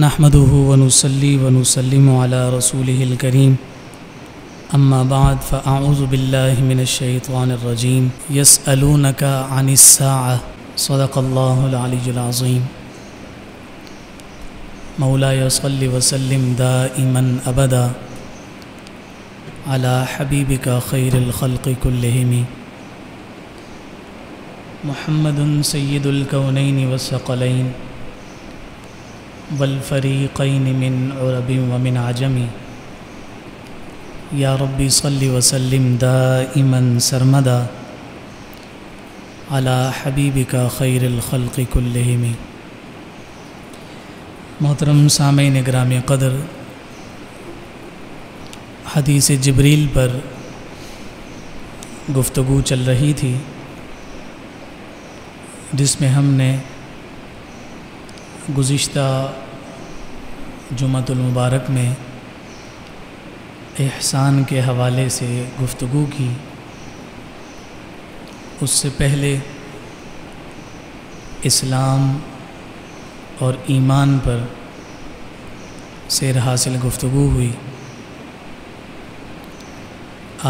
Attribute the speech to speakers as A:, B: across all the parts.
A: نحمده ونصلي ونسلم على رسوله الكريم اما بعد فاعوذ بالله من الشيطان الرجيم يسألونك عن الساعة صدق الله العلي العظيم مولاي صل وسلم دائما ابدا على حبيبك خير الخلق كلهم محمد سيد الكونين والثقلين والفريقين من عرب ومن عجم یا ربی صلی وسلم دائما سرمدا علی حبیبک خیر الخلق کلہم۔ محترم سامعین گرامی قدر، حدیث جبریل پر گفتگو چل رہی تھی، جس میں ہم نے گزشتہ جمعۃ المبارک میں احسان کے حوالے سے گفتگو کی۔ اس سے پہلے اسلام اور ایمان پر سیر حاصل گفتگو ہوئی۔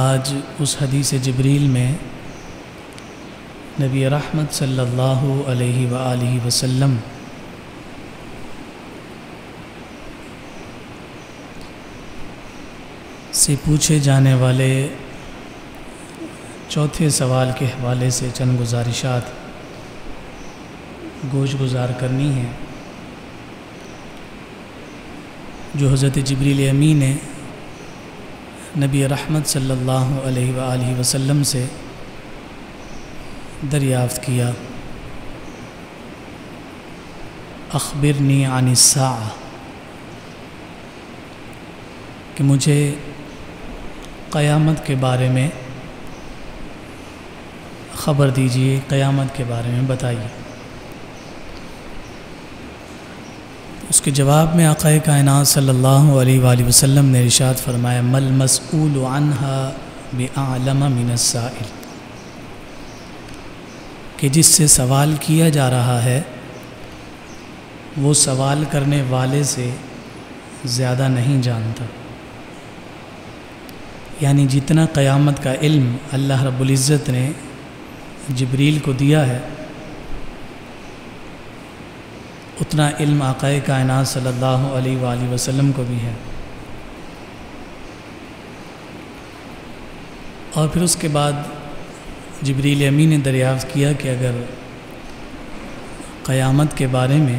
A: آج اس حدیث جبریل میں نبی رحمت صلی اللہ علیہ وآلہ وسلم سے پوچھے جانے والے چوتھے سوال کے حوالے سے چند گزارشات گوش گزار کرنی ہیں، جو حضرت جبریل امین نے نبی رحمت صلی اللہ علیہ وآلہ وسلم سے دریافت کیا۔ اخبرنی عن الساعہ، کہ مجھے قیامت کے بارے میں خبر دیجیے، قیامت کے بارے میں بتائیے۔ اس کے جواب میں آقا کائنات صلی اللہ علیہ وآلہ وسلم نے ارشاد فرمایا، مل مسئول عنہا بأعلم من السائل، کہ جس سے سوال کیا جا رہا ہے وہ سوال کرنے والے سے زیادہ نہیں جانتا۔ یعنی جتنا قیامت کا علم اللہ رب العزت نے جبریل کو دیا ہے، اتنا علم آقا کائنات صلی اللہ علیہ وآلہ وسلم کو بھی ہے۔ اور پھر اس کے بعد جبریل امین نے دریافت کیا کہ اگر قیامت کے بارے میں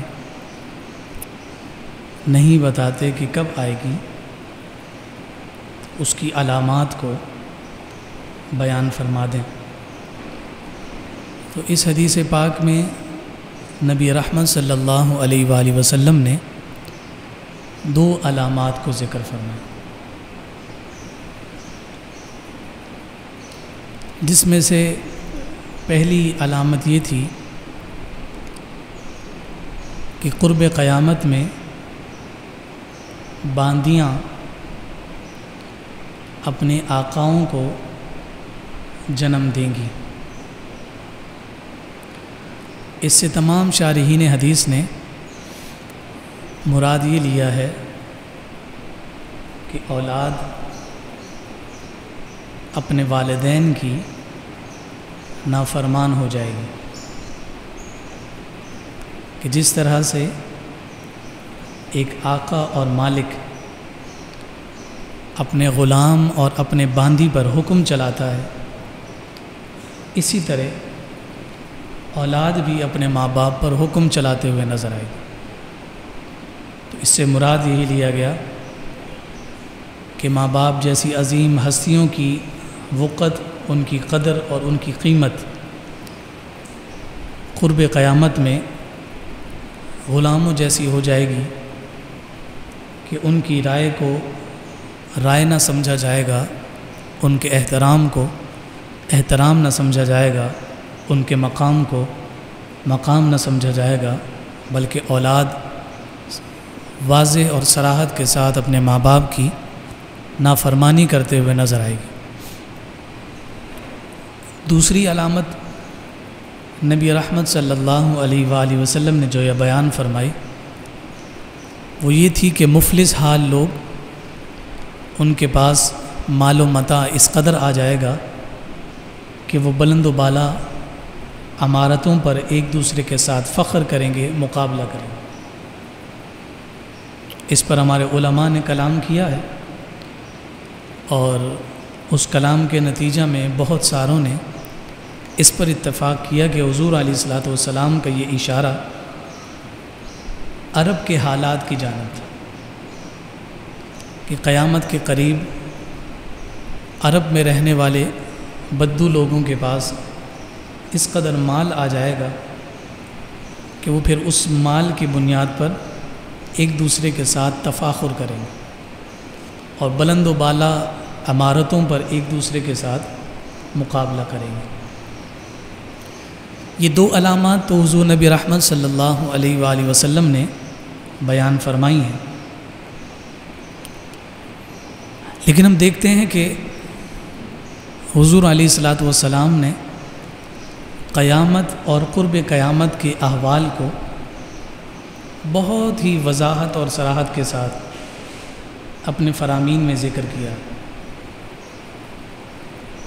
A: نہیں بتاتے کہ کب آئے گی، اس کی علامات کو بیان فرما دیں۔ تو اس حدیث پاک میں نبی رحمت صلی اللہ علیہ وآلہ وسلم نے دو علامات کو ذکر فرمایا، جس میں سے پہلی علامت یہ تھی کہ قرب قیامت میں باندیاں اپنے آقاؤں کو جنم دیں گی۔ اس سے تمام شارحین حدیث نے مراد یہ لیا ہے کہ اولاد اپنے والدین کی نافرمان ہو جائے گی، کہ جس طرح سے ایک آقا اور مالک اپنے غلام اور اپنے باندی پر حکم چلاتا ہے، اسی طرح اولاد بھی اپنے ماں باپ پر حکم چلاتے ہوئے نظر آئے گی۔ تو اس سے مراد یہی لیا گیا کہ ماں باپ جیسی عظیم ہستیوں کی وقت، ان کی قدر اور ان کی قیمت قرب قیامت میں غلاموں جیسی ہو جائے گی کہ ان کی رائے کو رائے نہ سمجھا جائے گا، ان کے احترام کو احترام نہ سمجھا جائے گا، ان کے مقام کو مقام نہ سمجھا جائے گا، بلکہ اولاد واضح اور صراحت کے ساتھ اپنے ماں باپ کی نافرمانی کرتے ہوئے نظر آئے گی۔ دوسری علامت نبی رحمت صلی اللہ علیہ وآلہ وسلم نے جو یہ بیان فرمائی وہ یہ تھی کہ مفلس حال لوگ ان کے پاس مال و متاع اس قدر آ جائے گا کہ وہ بلند و بالا عمارتوں پر ایک دوسرے کے ساتھ فخر کریں گے، مقابلہ کریں گے۔ اس پر ہمارے علماء نے کلام کیا ہے، اور اس کلام کے نتیجہ میں بہت ساروں نے اس پر اتفاق کیا کہ حضور علیہ الصلوۃ والسلام کا یہ اشارہ عرب کے حالات کی جانب تھا کہ قیامت کے قریب عرب میں رہنے والے بدو لوگوں کے پاس اس قدر مال آ جائے گا کہ وہ پھر اس مال کی بنیاد پر ایک دوسرے کے ساتھ تفاخر کریں گے اور بلند و بالا عمارتوں پر ایک دوسرے کے ساتھ مقابلہ کریں گے۔ یہ دو علامات تو حضور نبی رحمت صلی اللہ علیہ وآلہ وسلم نے بیان فرمائی ہیں، لیکن ہم دیکھتے ہیں کہ حضور علیہ الصلوۃ والسلام نے قیامت اور قرب قیامت کے احوال کو بہت ہی وضاحت اور صراحت کے ساتھ اپنے فرامین میں ذکر کیا۔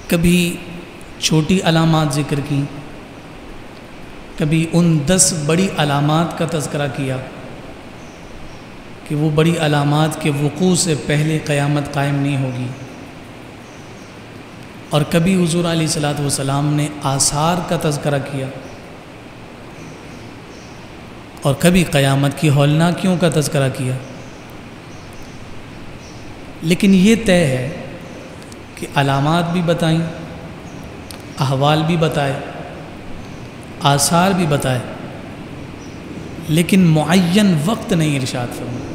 A: کبھی چھوٹی علامات ذکر کی، کبھی ان 10 بڑی علامات کا تذکرہ کیا کہ وہ بڑی علامات کے وقوع سے پہلے قیامت قائم نہیں ہوگی، اور کبھی حضور علیہ الصلوۃ والسلام نے آثار کا تذکرہ کیا، اور کبھی قیامت کی ہولناکیوں کا تذکرہ کیا۔ لیکن یہ طے ہے کہ علامات بھی بتائیں، احوال بھی بتائے، آثار بھی بتائے، لیکن معین وقت نہیں ارشاد فرمایا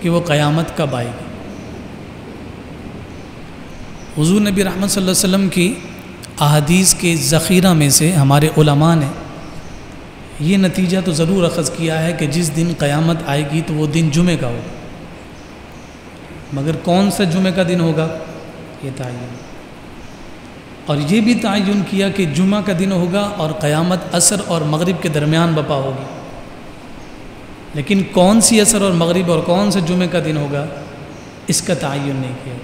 A: کہ وہ قیامت کب آئے گی۔ حضور نبی رحمت صلی اللہ علیہ وسلم کی احادیث کے ذخیرہ میں سے ہمارے علماء نے یہ نتیجہ تو ضرور اخذ کیا ہے کہ جس دن قیامت آئے گی تو وہ دن جمعہ کا ہوگا، مگر کون سا جمعہ کا دن ہوگا یہ تعین، اور یہ بھی تعین کیا کہ جمعہ کا دن ہوگا اور قیامت عصر اور مغرب کے درمیان بپا ہوگی، لیکن کون سی عصر اور مغرب اور کون سے جمعہ کا دن ہوگا اس کا تعین نہیں کیا۔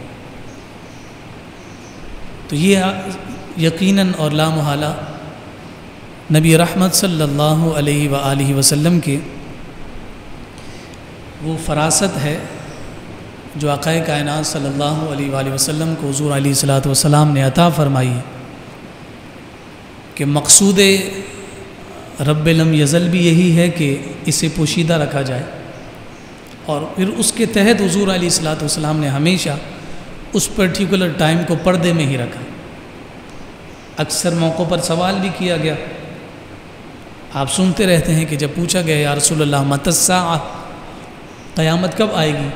A: تو یہ یقیناً اور لا محالہ نبی رحمت صلی اللہ علیہ وآلہ وسلم کے وہ فراست ہے جو آقا کائنات صلی اللہ علیہ وآلہ وسلم کو حضور علیہ الصلوۃ والسلام نے عطا فرمائی ہے کہ مقصود رب لم یزل بھی یہی ہے کہ اسے پوشیدہ رکھا جائے، اور پھر اس کے تحت حضور علیہ الصلوۃ والسلام نے ہمیشہ اس پرٹیکولر ٹائم کو پردے میں ہی رکھا۔ اکثر موقعوں پر سوال بھی کیا گیا، آپ سنتے رہتے ہیں کہ جب پوچھا گیا یا رسول اللہ متی الساعہ، قیامت کب آئے گی،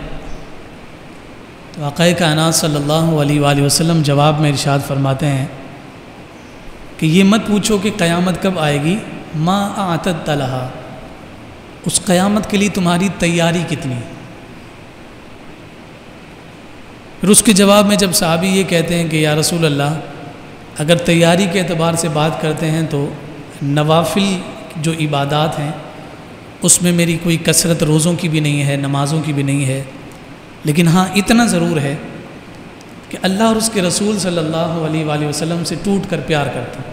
A: تو آقا کائنات صلی اللہ علیہ وآلہ وسلم جواب میں ارشاد فرماتے ہیں کہ یہ مت پوچھو کہ قیامت کب آئے گی، ما اعتدت لہا، اس قیامت کے لیے تمہاری تیاری کتنی۔ پھر اس کے جواب میں جب صحابی یہ کہتے ہیں کہ یا رسول اللہ اگر تیاری کے اعتبار سے بات کرتے ہیں تو نوافل جو عبادات ہیں اس میں میری کوئی کثرت روزوں کی بھی نہیں ہے، نمازوں کی بھی نہیں ہے، لیکن ہاں اتنا ضرور ہے کہ اللہ اور اس کے رسول صلی اللہ علیہ وآلہ وسلم سے ٹوٹ کر پیار کرتا ہوں۔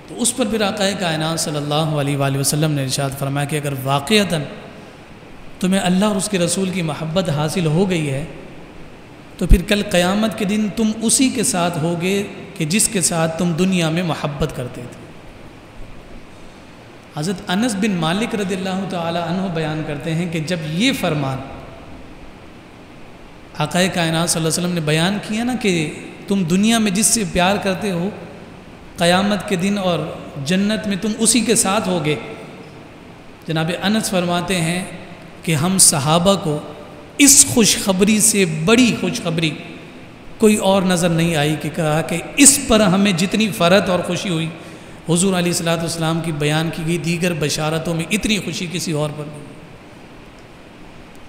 A: تو اس پر پھر آقا کائنات صلی اللہ علیہ وآلہ وسلم نے ارشاد فرمایا کہ اگر واقعتاً تمہیں اللہ اور اس کے رسول کی محبت حاصل ہو گئی ہے تو پھر کل قیامت کے دن تم اسی کے ساتھ ہوگے کہ جس کے ساتھ تم دنیا میں محبت کرتے تھے۔ حضرت انس بن مالک رضی اللہ تعالی عنہ بیان کرتے ہیں کہ جب یہ فرمان آقا کائنات صلی اللہ علیہ وسلم نے بیان کیا نا کہ تم دنیا میں جس سے پیار کرتے ہو قیامت کے دن اور جنت میں تم اسی کے ساتھ ہوگے، جناب انس فرماتے ہیں کہ ہم صحابہ کو اس خوشخبری سے بڑی خوشخبری کوئی اور نظر نہیں آئی کہ کہا کہ اس پر ہمیں جتنی فرحت اور خوشی ہوئی حضور علیہ الصلوۃ والسلام کی بیان کی گئی دیگر بشارتوں میں اتنی خوشی کسی اور پر نہیں۔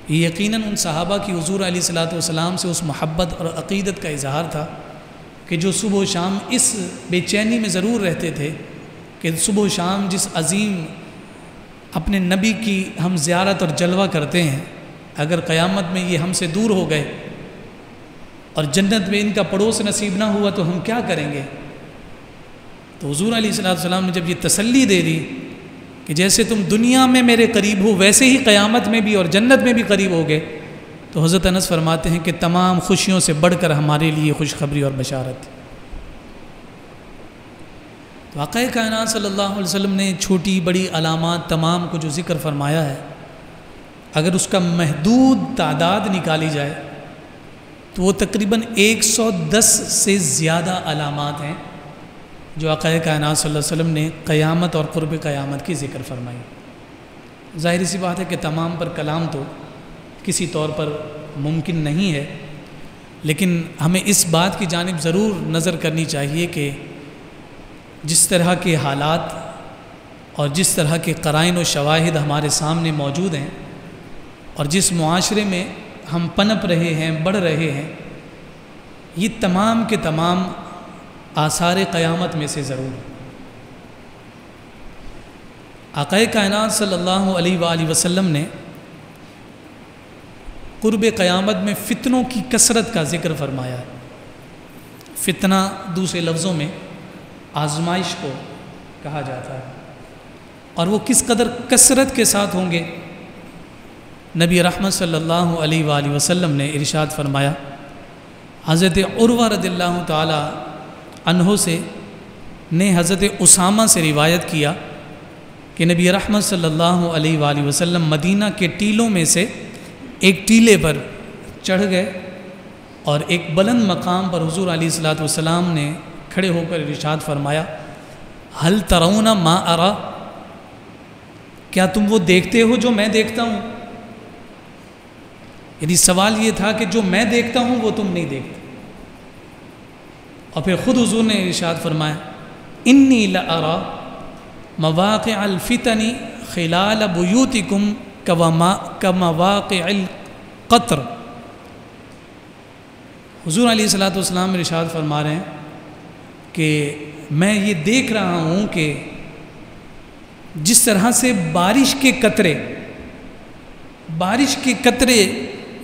A: یہ یقیناً ان صحابہ کی حضور علیہ الصلوۃ والسلام سے اس محبت اور عقیدت کا اظہار تھا کہ جو صبح و شام اس بے چینی میں ضرور رہتے تھے کہ صبح و شام جس عظیم اپنے نبی کی ہم زیارت اور جلوہ کرتے ہیں، اگر قیامت میں یہ ہم سے دور ہو گئے اور جنت میں ان کا پڑوس نصیب نہ ہوا تو ہم کیا کریں گے؟ تو حضور علیہ السلام نے جب یہ تسلی دے دی کہ جیسے تم دنیا میں میرے قریب ہو ویسے ہی قیامت میں بھی اور جنت میں بھی قریب ہوگے، تو حضرت انس فرماتے ہیں کہ تمام خوشیوں سے بڑھ کر ہمارے لیے خوشخبری اور بشارت۔ تو آقا کائنات صلی اللہ علیہ وسلم نے چھوٹی بڑی علامات تمام کو جو ذکر فرمایا ہے، اگر اس کا محدود تعداد نکالی جائے تو وہ تقریباً 110 سے زیادہ علامات ہیں جو آقا کائنات صلی اللہ علیہ وسلم نے قیامت اور قرب قیامت کی ذکر فرمائی۔ ظاہر سی بات ہے کہ تمام پر کلام تو کسی طور پر ممکن نہیں ہے، لیکن ہمیں اس بات کی جانب ضرور نظر کرنی چاہیے کہ جس طرح کے حالات اور جس طرح کے قرائن و شواہد ہمارے سامنے موجود ہیں اور جس معاشرے میں ہم پنپ رہے ہیں، بڑھ رہے ہیں، یہ تمام کے تمام آثار قیامت میں سے ضرور ہیں۔ آقا کائنات صلی اللہ علیہ وآلہ وسلم نے قرب قیامت میں فتنوں کی کثرت کا ذکر فرمایا ہے۔ فتنہ دوسرے لفظوں میں آزمائش کو کہا جاتا ہے، اور وہ کس قدر کثرت کے ساتھ ہوں گے؟ نبی رحمت صلی اللہ علیہ وآلہ وسلم نے ارشاد فرمایا، حضرت عروہ رضی اللہ تعالی عنہ سے نے حضرت اسامہ سے روایت کیا کہ نبی رحمت صلی اللہ علیہ وآلہ وسلم مدینہ کے ٹیلوں میں سے ایک ٹیلے پر چڑھ گئے اور ایک بلند مقام پر حضور علیہ الصلوۃ والسلام نے کھڑے ہو کر ارشاد فرمایا، ہل ترون ما ارا، کیا تم وہ دیکھتے ہو جو میں دیکھتا ہوں؟ یعنی سوال یہ تھا کہ جو میں دیکھتا ہوں وہ تم نہیں دیکھتے۔ اور پھر خود حضور نے ارشاد فرمایا، انی لارا مواقع الفتن خلال بیوتکم کمواقع القطر۔ حضور علیہ الصلوۃ والسلام ارشاد فرما رہے ہیں کہ میں یہ دیکھ رہا ہوں کہ جس طرح سے بارش کے قطرے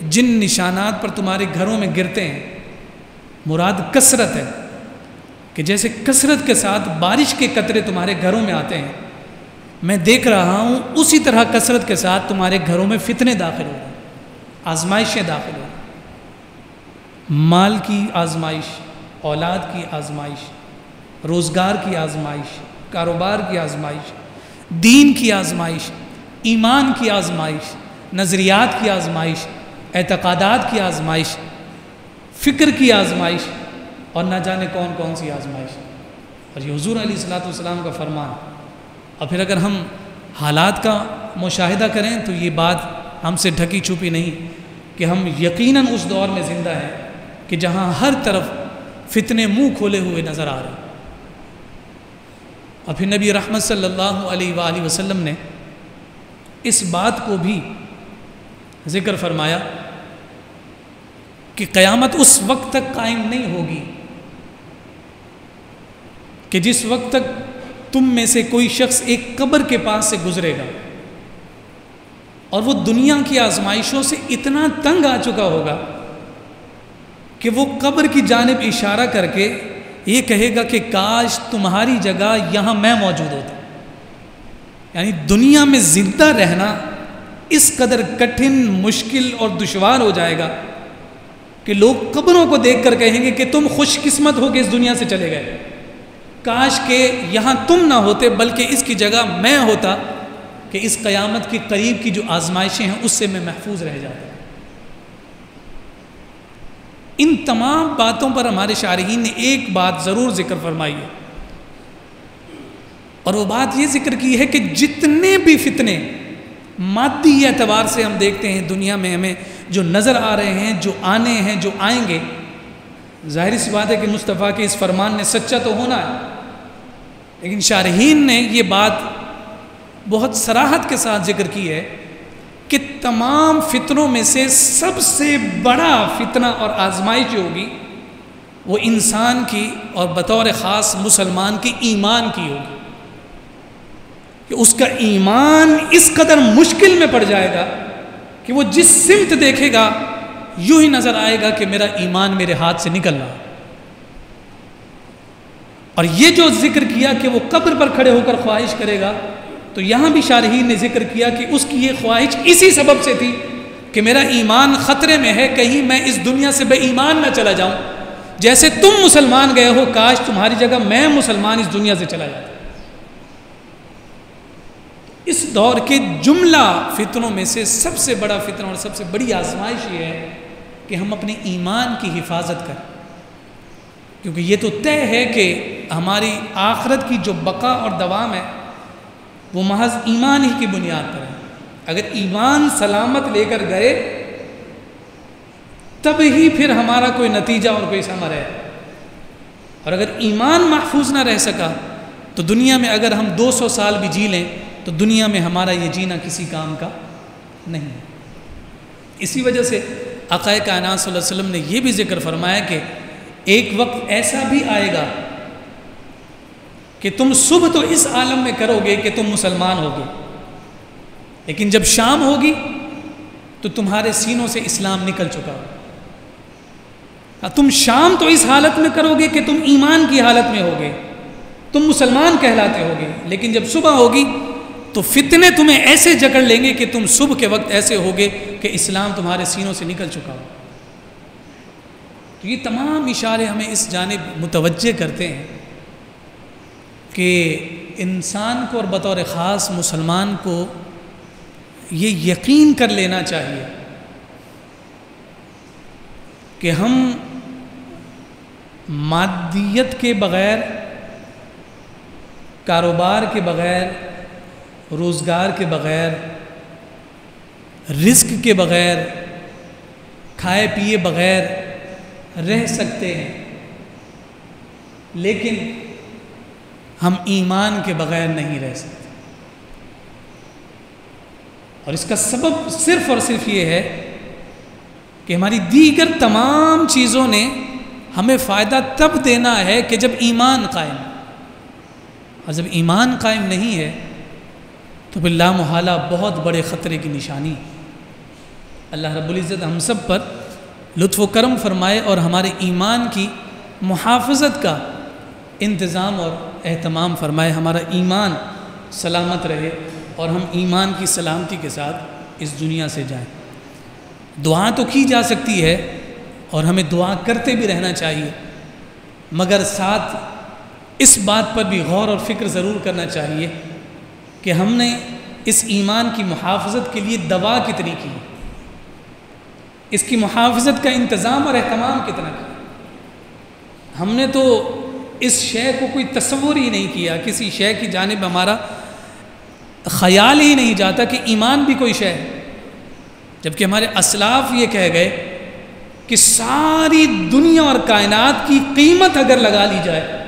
A: جن نشانات پر تمہارے گھروں میں گرتے ہیں، مراد کثرت ہے کہ جیسے کثرت کے ساتھ بارش کے قطرے تمہارے گھروں میں آتے ہیں، میں دیکھ رہا ہوں اسی طرح کثرت کے ساتھ تمہارے گھروں میں فتنے داخل ہو رہے ہیں، آزمائشیں داخل ہو رہی ہیں، مال کی آزمائش، اولاد کی آزمائش، روزگار کی آزمائش، کاروبار کی آزمائش، دین کی آزمائش، ایمان کی آزمائش، نظریات کی آزمائش، اعتقادات کی آزمائش، فکر کی آزمائش، اور نہ جانے کون کون سی آزمائش۔ اور یہ حضور علیہ الصلوۃ والسلام کا فرمان۔ اور پھر اگر ہم حالات کا مشاہدہ کریں تو یہ بات ہم سے ڈھکی چھپی نہیں کہ ہم یقیناً اس دور میں زندہ ہیں کہ جہاں ہر طرف فتنے منہ کھولے ہوئے نظر آ رہے ہیں۔ اور پھر نبی رحمت صلی اللہ علیہ وآلہ وسلم نے اس بات کو بھی ذکر فرمایا کہ قیامت اس وقت تک قائم نہیں ہوگی کہ جس وقت تک تم میں سے کوئی شخص ایک قبر کے پاس سے گزرے گا اور وہ دنیا کی آزمائشوں سے اتنا تنگ آ چکا ہوگا کہ وہ قبر کی جانب اشارہ کر کے یہ کہے گا کہ کاش تمہاری جگہ یہاں میں موجود ہوتا۔ یعنی دنیا میں زندہ رہنا اس قدر کٹھن، مشکل اور دشوار ہو جائے گا کہ لوگ قبروں کو دیکھ کر کہیں گے کہ تم خوش قسمت ہو کہ اس دنیا سے چلے گئے، کاش کہ یہاں تم نہ ہوتے بلکہ اس کی جگہ میں ہوتا کہ اس قیامت کے قریب کی جو آزمائشیں ہیں اس سے میں محفوظ رہ جاتا۔ ان تمام باتوں پر ہمارے شارحین نے ایک بات ضرور ذکر فرمائی ہے، اور وہ بات یہ ذکر کی ہے کہ جتنے بھی فتنے مادی اعتبار سے ہم دیکھتے ہیں دنیا میں ہمیں جو نظر آ رہے ہیں، جو آنے ہیں، جو آئیں گے، ظاہر سی بات ہے کہ مصطفیٰ کے اس فرمان نے سچا تو ہونا ہے، لیکن شارحین نے یہ بات بہت صراحت کے ساتھ ذکر کی ہے کہ تمام فتنوں میں سے سب سے بڑا فتنہ اور آزمائش جو ہوگی وہ انسان کی اور بطور خاص مسلمان کی ایمان کی ہوگی۔ کہ اس کا ایمان اس قدر مشکل میں پڑ جائے گا کہ وہ جس سمت دیکھے گا یوں ہی نظر آئے گا کہ میرا ایمان میرے ہاتھ سے نکل رہا. اور یہ جو ذکر کیا کہ وہ قبر پر کھڑے ہو کر خواہش کرے گا، تو یہاں بھی شارحین نے ذکر کیا کہ اس کی یہ خواہش اسی سبب سے تھی کہ میرا ایمان خطرے میں ہے، کہیں میں اس دنیا سے بے ایمان نہ چلا جاؤں. جیسے تم مسلمان گئے ہو، کاش تمہاری جگہ میں مسلمان اس دنیا سے چلا جاتا. اس دور کے جملہ فتنوں میں سے سب سے بڑا فتنہ اور سب سے بڑی آزمائش یہ ہے کہ ہم اپنے ایمان کی حفاظت کریں، کیونکہ یہ تو طے ہے کہ ہماری آخرت کی جو بقا اور دوام ہے وہ محض ایمان ہی کی بنیاد پر ہے. اگر ایمان سلامت لے کر گئے تب ہی پھر ہمارا کوئی نتیجہ اور کوئی ثمر ہے. اور اگر ایمان محفوظ نہ رہ سکا تو دنیا میں اگر ہم 200 سال بھی جی لیں تو دنیا میں ہمارا یہ جینا کسی کام کا نہیں. اسی وجہ سے آقا کائنات صلی اللہ علیہ وسلم نے یہ بھی ذکر فرمایا کہ ایک وقت ایسا بھی آئے گا کہ تم صبح تو اس عالم میں کرو گے کہ تم مسلمان ہوگے، لیکن جب شام ہوگی تو تمہارے سینوں سے اسلام نکل چکا ہو. تم شام تو اس حالت میں کرو گے کہ تم ایمان کی حالت میں ہوگے، تم مسلمان کہلاتے ہوگے، لیکن جب صبح ہوگی تو فتنے تمہیں ایسے جکڑ لیں گے کہ تم صبح کے وقت ایسے ہوگے کہ اسلام تمہارے سینوں سے نکل چکا ہو. تو یہ تمام اشارے ہمیں اس جانب متوجہ کرتے ہیں کہ انسان کو اور بطور خاص مسلمان کو یہ یقین کر لینا چاہیے کہ ہم مادیت کے بغیر، کاروبار کے بغیر، روزگار کے بغیر، رزق کے بغیر، کھائے پیے بغیر رہ سکتے ہیں، لیکن ہم ایمان کے بغیر نہیں رہ سکتے. اور اس کا سبب صرف اور صرف یہ ہے کہ ہماری دیگر تمام چیزوں نے ہمیں فائدہ تب دینا ہے کہ جب ایمان قائم، اور جب ایمان قائم نہیں ہے تو پھر لا محالہ بہت بڑے خطرے کی نشانی. اللہ رب العزت ہم سب پر لطف و کرم فرمائے اور ہمارے ایمان کی محافظت کا انتظام اور اہتمام فرمائے، ہمارا ایمان سلامت رہے اور ہم ایمان کی سلامتی کے ساتھ اس دنیا سے جائیں. دعا تو کی جا سکتی ہے اور ہمیں دعا کرتے بھی رہنا چاہیے، مگر ساتھ اس بات پر بھی غور اور فکر ضرور کرنا چاہیے کہ ہم نے اس ایمان کی محافظت کے لیے دوا کتنی کی، اس کی محافظت کا انتظام اور اہتمام کتنا کیا. ہم نے تو اس شے کو کوئی تصور ہی نہیں کیا، کسی شے کی جانب ہمارا خیال ہی نہیں جاتا کہ ایمان بھی کوئی شے ہے، جبکہ ہمارے اسلاف یہ کہہ گئے کہ ساری دنیا اور کائنات کی قیمت اگر لگا لی جائے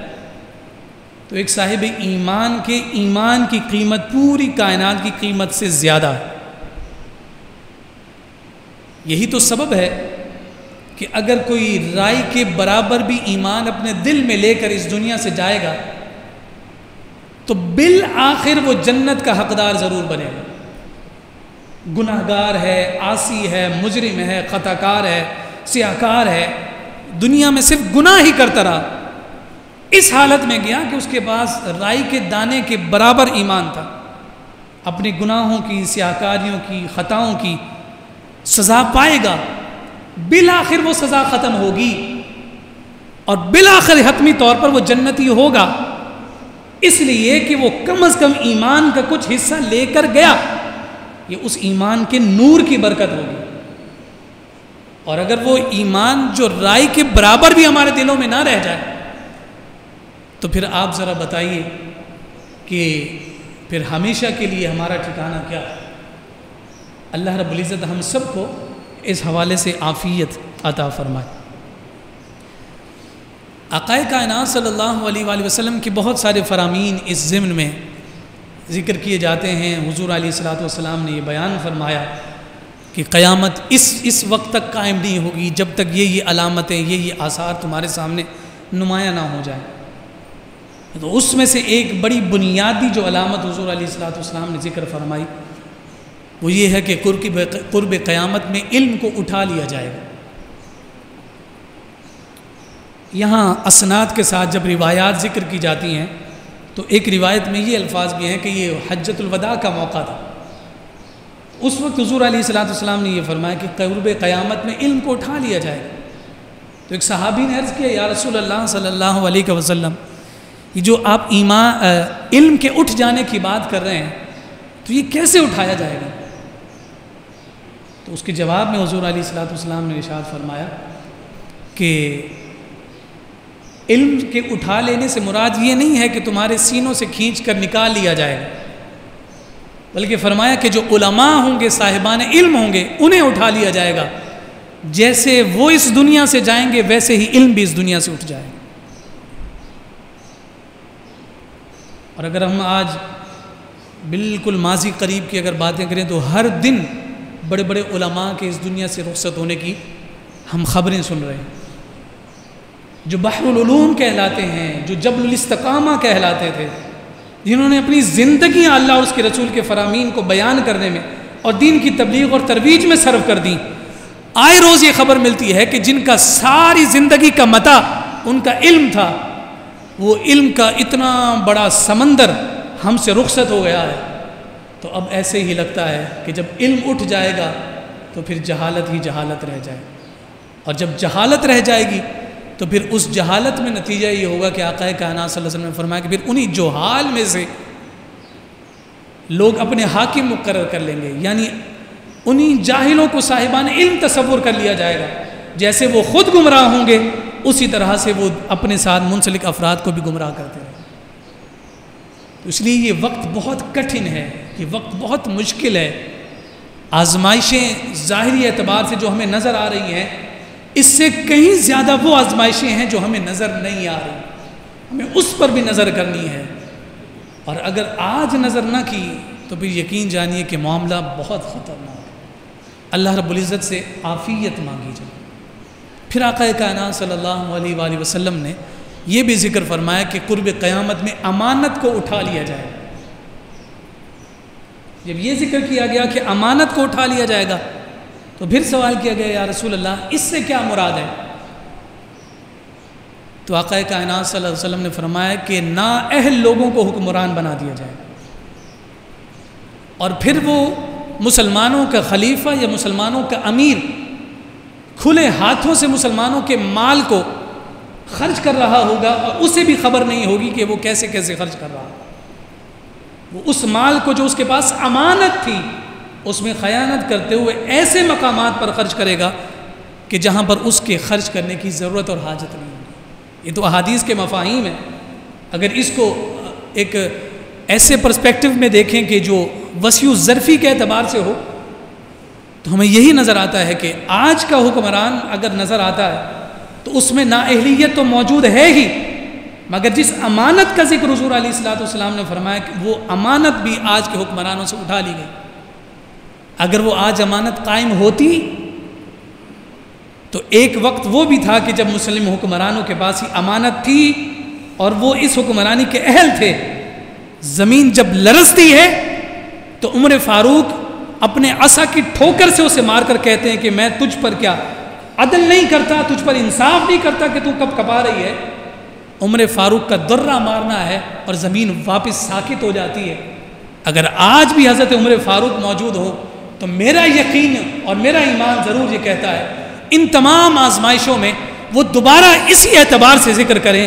A: تو ایک صاحب ایمان کے ایمان کی قیمت پوری کائنات کی قیمت سے زیادہ ہے. یہی تو سبب ہے کہ اگر کوئی رائی کے برابر بھی ایمان اپنے دل میں لے کر اس دنیا سے جائے گا تو بالآخر وہ جنت کا حقدار ضرور بنے گا. گناہگار ہے، عاصی ہے، مجرم ہے، خطا کار ہے، سیاہکار ہے، دنیا میں صرف گناہ ہی کرتا رہا، اس حالت میں گیا کہ اس کے پاس رائی کے دانے کے برابر ایمان تھا، اپنے گناہوں کی، سیاہکاریوں کی، خطاؤں کی سزا پائے گا. بالآخر وہ سزا ختم ہوگی اور بالآخر حتمی طور پر وہ جنتی ہوگا، اس لیے کہ وہ کم از کم ایمان کا کچھ حصہ لے کر گیا. یہ اس ایمان کے نور کی برکت ہوگی. اور اگر وہ ایمان جو رائی کے برابر بھی ہمارے دلوں میں نہ رہ جائے تو پھر آپ ذرا بتائیے کہ پھر ہمیشہ کے لیے ہمارا ٹھکانہ کیا ہے. اللہ رب العزت ہم سب کو اس حوالے سے عافیت عطا فرمائے. آقا کائنات صلی اللہ علیہ وآلہ وسلم کی بہت سارے فرامین اس ضمن میں ذکر کیے جاتے ہیں. حضور علیہ الصلوۃ والسلام نے یہ بیان فرمایا کہ قیامت اس وقت تک قائم نہیں ہوگی جب تک یہ علامتیں، یہ آثار تمہارے سامنے نمایاں نہ ہو جائیں. تو اس میں سے ایک بڑی بنیادی جو علامت حضور علیہ الصلوۃ والسلام نے ذکر فرمائی وہ یہ ہے کہ قرب قیامت میں علم کو اٹھا لیا جائے گا۔ یہاں اسناد کے ساتھ جب روایات ذکر کی جاتی ہیں تو ایک روایت میں یہ الفاظ بھی ہیں کہ یہ حجۃ الوداع کا موقع تھا، اس وقت حضور علیہ الصلوۃ والسلام نے یہ فرمایا کہ قرب قیامت میں علم کو اٹھا لیا جائے گا۔ تو ایک صحابی نے عرض کیا یا رسول اللہ صلی اللہ علیہ وسلم، یہ جو آپ علم کے اٹھ جانے کی بات کر رہے ہیں تو یہ کیسے اٹھایا جائے گا؟ تو اس کے جواب میں حضور علیہ الصلوۃ والسلام نے ارشاد فرمایا کہ علم کے اٹھا لینے سے مراد یہ نہیں ہے کہ تمہارے سینوں سے کھینچ کر نکال لیا جائے گا، بلکہ فرمایا کہ جو علماء ہوں گے، صاحبان علم ہوں گے، انہیں اٹھا لیا جائے گا، جیسے وہ اس دنیا سے جائیں گے ویسے ہی علم بھی اس دنیا سے اٹھ جائے گا۔ اور اگر ہم آج بالکل ماضی قریب کی اگر باتیں کریں تو ہر دن بڑے بڑے علماء کے اس دنیا سے رخصت ہونے کی ہم خبریں سن رہے ہیں، جو بحر العلوم کہلاتے ہیں، جو جبل الاستقامہ کہلاتے تھے، جنہوں نے اپنی زندگی اللہ اور اس کے رسول کے فرامین کو بیان کرنے میں اور دین کی تبلیغ اور ترویج میں صرف کر دیں، آئے روز یہ خبر ملتی ہے کہ جن کا ساری زندگی کا متاع ان کا علم تھا، وہ علم کا اتنا بڑا سمندر ہم سے رخصت ہو گیا ہے۔ تو اب ایسے ہی لگتا ہے کہ جب علم اٹھ جائے گا تو پھر جہالت ہی جہالت رہ جائے، اور جب جہالت رہ جائے گی تو پھر اس جہالت میں نتیجہ یہ ہوگا کہ آقا کائنات صلی اللہ علیہ وسلم نے فرمایا کہ پھر انہی جہال میں سے لوگ اپنے حاکم مقرر کر لیں گے، یعنی انہی جاہلوں کو صاحبان علم تصور کر لیا جائے گا، جیسے وہ خود گمراہ ہوں گے اسی طرح سے وہ اپنے ساتھ منسلک افراد کو بھی گمراہ کرتے ہیں۔ تو اس لیے یہ وقت بہت کٹھن ہے، یہ وقت بہت مشکل ہے۔ آزمائشیں ظاہری اعتبار سے جو ہمیں نظر آ رہی ہیں، اس سے کہیں زیادہ وہ آزمائشیں ہیں جو ہمیں نظر نہیں آ رہی، ہمیں اس پر بھی نظر کرنی ہے، اور اگر آج نظر نہ کی تو پھر یقین جانیے کہ معاملہ بہت خطرناک ہے۔ اللہ رب العزت سے عافیت مانگی جائے۔ پھر آقا کائنات صلی اللہ علیہ وآلہ وسلم نے یہ بھی ذکر فرمایا کہ قرب قیامت میں امانت کو اٹھا لیا جائے گا۔ جب یہ ذکر کیا گیا کہ امانت کو اٹھا لیا جائے گا تو پھر سوال کیا گیا یا رسول اللہ اس سے کیا مراد ہے؟ تو آقا کائنات صلی اللہ علیہ وسلم نے فرمایا کہ نااہل لوگوں کو حکمران بنا دیا جائے گا، اور پھر وہ مسلمانوں کا خلیفہ یا مسلمانوں کا امیر کھلے ہاتھوں سے مسلمانوں کے مال کو خرچ کر رہا ہوگا، اور اسے بھی خبر نہیں ہوگی کہ وہ کیسے کیسے خرچ کر رہا ہے۔ وہ اس مال کو جو اس کے پاس امانت تھی اس میں خیانت کرتے ہوئے ایسے مقامات پر خرچ کرے گا کہ جہاں پر اس کے خرچ کرنے کی ضرورت اور حاجت نہیں ہوگی۔ یہ تو احادیث کے مفاہیم ہیں۔ اگر اس کو ایک ایسے پرسپیکٹو میں دیکھیں کہ جو وسیع الظرفی کے اعتبار سے ہو تو ہمیں یہی نظر آتا ہے کہ آج کا حکمران اگر نظر آتا ہے تو اس میں نااہلیت تو موجود ہے ہی، مگر جس امانت کا ذکر حضور علیہ الصلوۃ والسلام نے فرمایا کہ وہ امانت بھی آج کے حکمرانوں سے اٹھا لی گئی۔ اگر وہ آج امانت قائم ہوتی تو ایک وقت وہ بھی تھا کہ جب مسلم حکمرانوں کے پاس ہی امانت تھی اور وہ اس حکمرانی کے اہل تھے۔ زمین جب لرزتی ہے تو عمر فاروق اپنے عصا کی ٹھوکر سے اسے مار کر کہتے ہیں کہ میں تجھ پر کیا عدل نہیں کرتا، تجھ پر انصاف نہیں کرتا کہ تو کب کپا رہی ہے۔ عمر فاروق کا درہ مارنا ہے اور زمین واپس ساکت ہو جاتی ہے۔ اگر آج بھی حضرت عمر فاروق موجود ہو تو میرا یقین اور میرا ایمان ضرور یہ کہتا ہے ان تمام آزمائشوں میں وہ دوبارہ اسی اعتبار سے ذکر کریں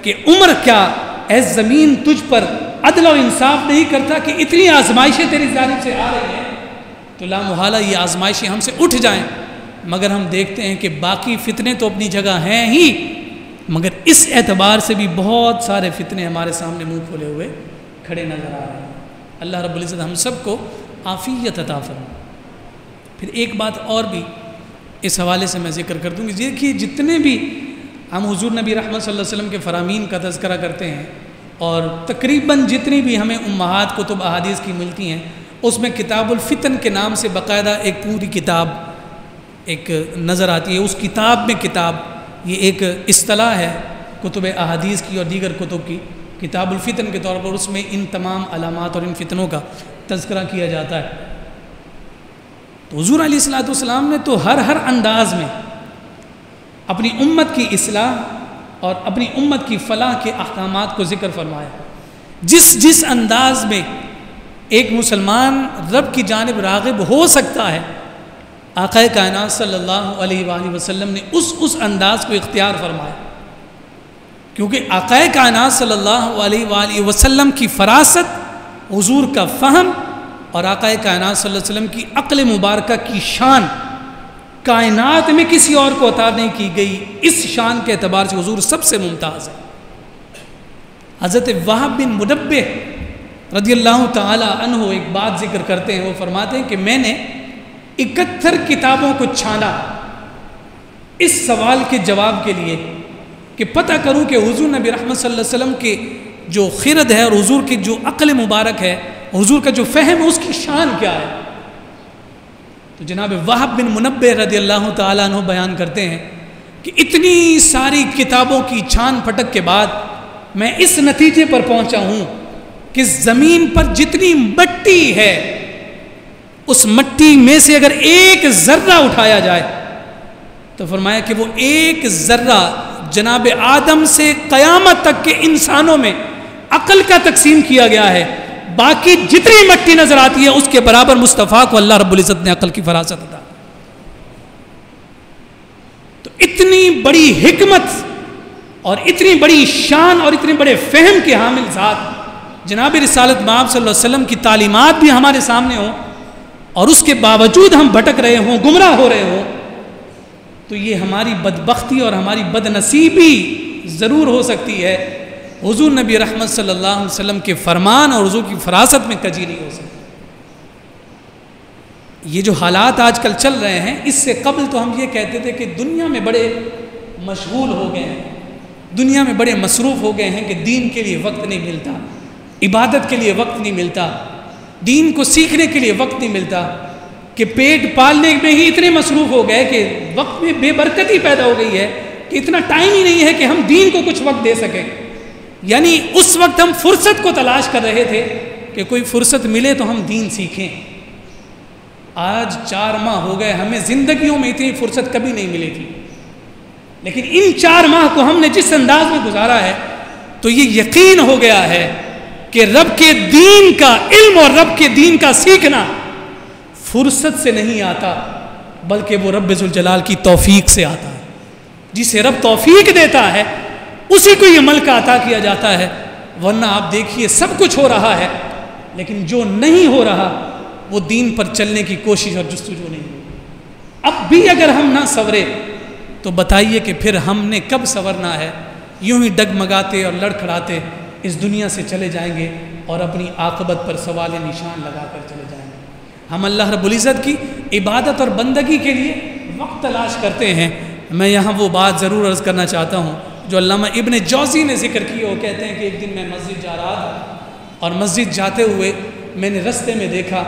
A: کہ عمر کیا اے زمین تجھ پر عدل و انصاف نہیں کرتا کہ اتنی آزمائشیں تیری جانب سے آ رہی ہیں۔ تو لا محالہ یہ آزمائشیں ہم سے اٹھ جائیں، مگر ہم دیکھتے ہیں کہ باقی فتنے تو اپنی جگہ ہیں ہی، مگر اس اعتبار سے بھی بہت سارے فتنے ہمارے سامنے منہ کھولے ہوئے کھڑے نظر آ رہے ہیں۔ اللہ رب العزت ہم سب کو عافیت عطا فرمائے۔ پھر ایک بات اور بھی اس حوالے سے میں ذکر کر دوں گی، دیکھیے جتنے بھی ہم حضور نبی رحمت صلی اللہ علیہ وسلم کے فرامین کا تذکرہ کرتے ہیں اور تقریباً جتنی بھی ہمیں امہات کتب احادیث کی ملتی ہیں اس میں کتاب الفتن کے نام سے باقاعدہ ایک پوری کتاب ایک نظر آتی ہے۔ اس کتاب میں کتاب یہ ایک اصطلاح ہے کتب احادیث کی اور دیگر کتب کی کتاب الفتن کے طور پر اس میں ان تمام علامات اور ان فتنوں کا تذکرہ کیا جاتا ہے۔ تو حضور علیہ الصلوۃ والسلام نے تو ہر انداز میں اپنی امت کی اصلاح اور اپنی امت کی فلاح کے احکامات کو ذکر فرمایا۔ جس انداز میں ایک مسلمان رب کی جانب راغب ہو سکتا ہے، آقا کائنات صلی اللہ علیہ وآلہ وسلم نے اس انداز کو اختیار فرمایا، کیونکہ آقا کائنات صلی اللہ علیہ وآلہ وسلم کی فراست، حضور کا فہم اور آقا کائنات صلی اللہ علیہ وسلم کی عقل مبارکہ کی شان کائنات میں کسی اور کو عطا نہیں کی گئی۔ اس شان کے اعتبار سے حضور سب سے ممتاز ہے۔ حضرت وہب بن منبہ رضی اللہ تعالی عنہ ایک بات ذکر کرتے ہیں، وہ فرماتے ہیں کہ میں نے 71 کتابوں کو چھانا اس سوال کے جواب کے لیے کہ پتہ کروں کہ حضور نبی رحمت صلی اللہ علیہ وسلم کے جو خرد ہے اور حضور کی جو عقل مبارک ہے، حضور کا جو فہم ہے، اس کی شان کیا ہے۔ تو جناب وہب بن منبہ رضی اللہ تعالیٰ عنہ بیان کرتے ہیں کہ اتنی ساری کتابوں کی چھان پھٹک کے بعد میں اس نتیجے پر پہنچا ہوں کہ زمین پر جتنی مٹی ہے، اس مٹی میں سے اگر ایک ذرہ اٹھایا جائے تو فرمایا کہ وہ ایک ذرہ جناب آدم سے قیامت تک کے انسانوں میں عقل کا تقسیم کیا گیا ہے، باقی جتنی مٹی نظر آتی ہے اس کے برابر مصطفیٰ کو اللہ رب العزت نے عقل کی فراست عطا۔ تو اتنی بڑی حکمت اور اتنی بڑی شان اور اتنے بڑے فہم کے حامل ذات جناب رسالت مآب صلی اللہ علیہ وسلم کی تعلیمات بھی ہمارے سامنے ہوں اور اس کے باوجود ہم بھٹک رہے ہوں، گمراہ ہو رہے ہوں، تو یہ ہماری بدبختی اور ہماری بد نصیبی ضرور ہو سکتی ہے۔ حضور نبی رحمت صلی اللہ علیہ وسلم کے فرمان اور حضور کی فراست میں کجی نہیں ہو سکتی۔ یہ جو حالات آج کل چل رہے ہیں، اس سے قبل تو ہم یہ کہتے تھے کہ دنیا میں بڑے مشغول ہو گئے ہیں، دنیا میں بڑے مصروف ہو گئے ہیں کہ دین کے لیے وقت نہیں ملتا، عبادت کے لیے وقت نہیں ملتا، دین کو سیکھنے کے لیے وقت نہیں ملتا، کہ پیٹ پالنے میں ہی اتنے مصروف ہو گئے کہ وقت میں بے برکتی پیدا ہو گئی ہے کہ اتنا ٹائم ہی نہیں ہے کہ ہم دین کو کچھ وقت دے سکیں۔ یعنی اس وقت ہم فرصت کو تلاش کر رہے تھے کہ کوئی فرصت ملے تو ہم دین سیکھیں۔ آج 4 ماہ ہو گئے، ہمیں زندگیوں میں اتنی فرصت کبھی نہیں ملی تھی، لیکن ان 4 ماہ کو ہم نے جس انداز میں گزارا ہے تو یہ یقین ہو گیا ہے کہ رب کے دین کا علم اور رب کے دین کا سیکھنا فرصت سے نہیں آتا، بلکہ وہ رب ذوالجلال کی توفیق سے آتا ہے۔ جسے رب توفیق دیتا ہے اسی کو یہ ملکہ عطا کیا جاتا ہے، ورنہ آپ دیکھیے سب کچھ ہو رہا ہے لیکن جو نہیں ہو رہا وہ دین پر چلنے کی کوشش اور جستجو نہیں ہو۔ اب بھی اگر ہم نہ سورے تو بتائیے کہ پھر ہم نے کب سورنا ہے؟ یوں ہی ڈگمگاتے اور لڑکھڑاتے اس دنیا سے چلے جائیں گے اور اپنی عاقبت پر سوال نشان لگا کر چلے جائیں گے۔ ہم اللہ رب العزت کی عبادت اور بندگی کے لیے وقت تلاش کرتے ہیں۔ میں یہاں وہ بات ضرور عرض کرنا چاہتا ہوں جو علامہ ابن جوزی نے ذکر کی۔ وہ کہتے ہیں کہ ایک دن میں مسجد جا رہا تھا اور مسجد جاتے ہوئے میں نے رستے میں دیکھا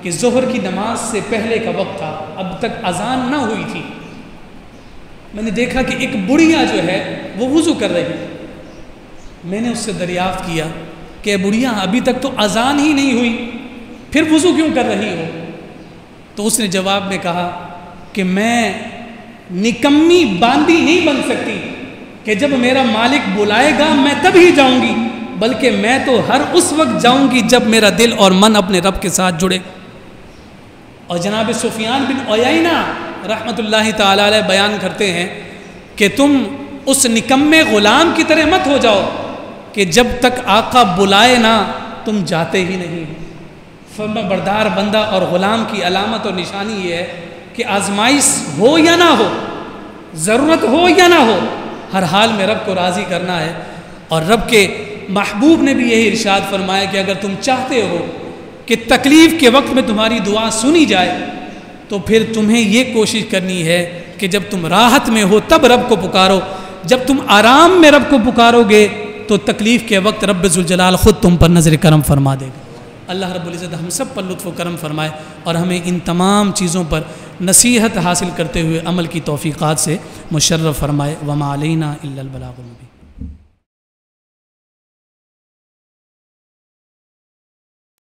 A: کہ ظہر کی نماز سے پہلے کا وقت تھا، اب تک اذان نہ ہوئی تھی۔ میں نے دیکھا کہ ایک بڑھیا جو ہے وہ وضو کر رہی ہے۔ میں نے اس سے دریافت کیا کہ بڑھیا ابھی تک تو اذان ہی نہیں ہوئی، پھر وضو کیوں کر رہی ہو؟ تو اس نے جواب میں کہا کہ میں نکمی باندھی نہیں بن سکتی کہ جب میرا مالک بلائے گا میں تب ہی جاؤں گی، بلکہ میں تو ہر اس وقت جاؤں گی جب میرا دل اور من اپنے رب کے ساتھ جڑے۔ اور جناب سفیان بن عیینہ رحمۃ اللہ تعالی علیہ بیان کرتے ہیں کہ تم اس نکمے غلام کی طرح مت ہو جاؤ کہ جب تک آقا بلائے نہ تم جاتے ہی نہیں۔ فرما بردار بندہ اور غلام کی علامت اور نشانی یہ ہے کہ آزمائش ہو یا نہ ہو، ضرورت ہو یا نہ ہو، ہر حال میں رب کو راضی کرنا ہے۔ اور رب کے محبوب نے بھی یہی ارشاد فرمایا کہ اگر تم چاہتے ہو کہ تکلیف کے وقت میں تمہاری دعا سنی جائے تو پھر تمہیں یہ کوشش کرنی ہے کہ جب تم راحت میں ہو تب رب کو پکارو، جب تم آرام میں رب کو پکارو گے تو تکلیف کے وقت رب ذوالجلال خود تم پر نظر کرم فرما دے گا۔ اللہ رب العزت ہم سب پر لطف و کرم فرمائے اور ہمیں ان تمام چیزوں پر نصیحت حاصل کرتے ہوئے عمل کی توفیقات سے مشرف فرمائے۔ وما علینا الا البلاغ المبین۔